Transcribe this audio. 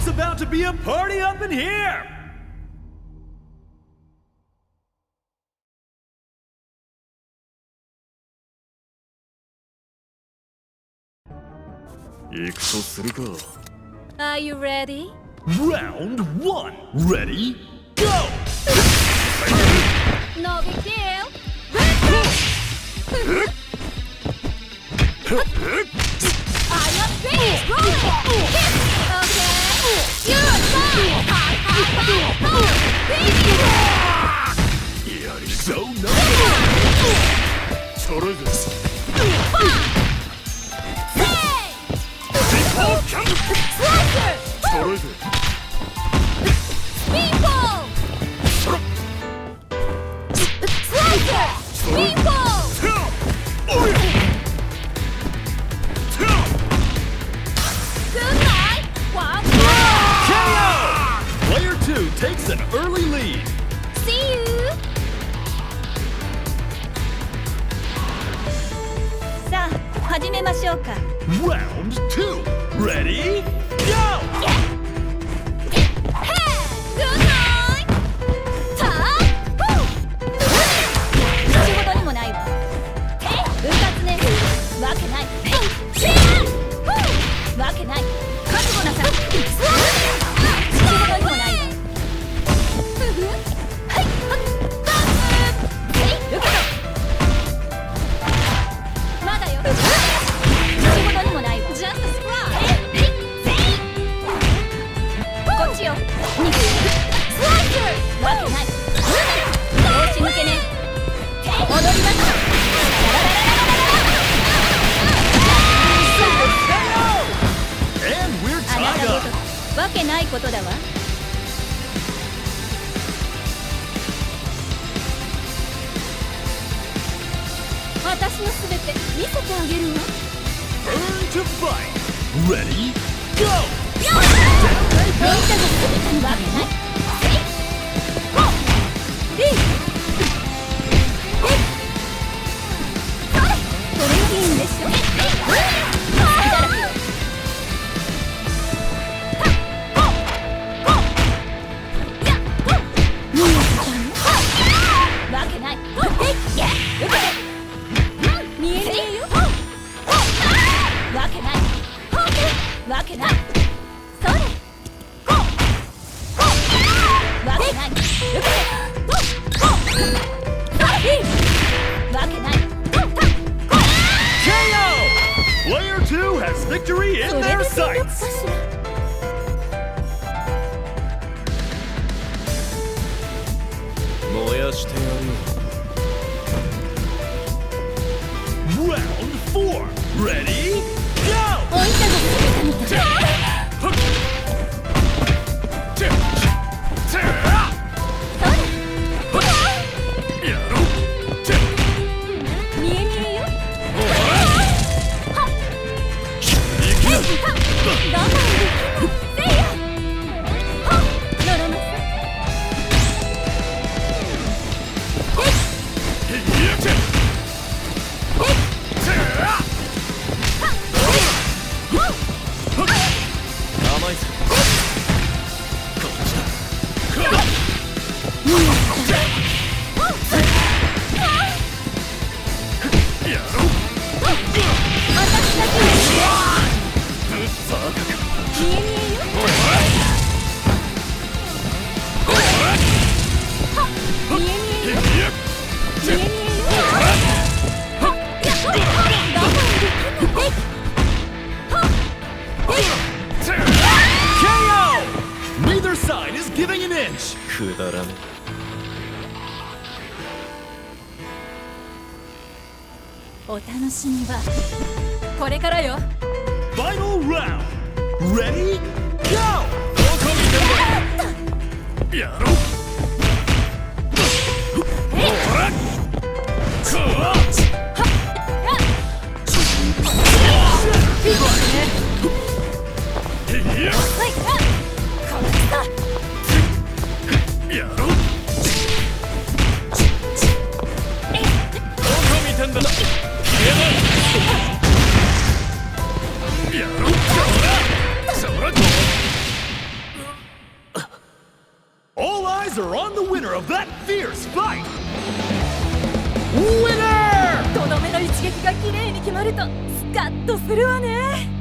It's about to be a party up in here! 行くとするか。Are you ready? Round 1. Ready? Go! No big deal. I'm not finished rolling. Okay. You're fine. So no. それです。それで。People. Slicer. People. Good night. One more. KO! Player 2 takes an early lead. See you. さあ、始めましょうか。Round 2. Ready? Go! Good night. さあ、口ほどにもないわ。うかつね。わけない。わけない。覚悟なさい。口ほどにもないわ。はい、ダンス。受けろ。まだよ。口ほどにもないわ。Just a surprise. こっちよ。逃げる。スライス。わけない。調子抜けね。踊ります。And we're あな tied たご up. とわけないことだわ。私のすべて見せてあげるわ。Burn to fight. Ready? Go! あんたがすべてにわけない。それがいいんでしょ。隙だらけよ。見えてたの？わけない。見えねえよ。わけない。わけない。それ。わけない。わけない。KO! Player 2 has victory in それ their で戦略 sights. かしら。燃やしてやるよ。Round 4. Ready? Go! おいたがすべてみたい。見え見えよ。我慢できない。せいや。乗らなさい。甘いぞ。こっちだ。やろう。私だけにバカか。見え見えよ。見え見えよ。見え見えよ。我慢できない。KO! Neither side is giving an inch. くだらね。お楽しみはこれからよ。 Final round. Ready? Go! やろう。ほら。こわ。やろう。どこ見てんだ。やろう。そら。eyes are on the winner of that fierce fight! Winner! とどめの一撃が綺麗に決まるとスカッとするわね。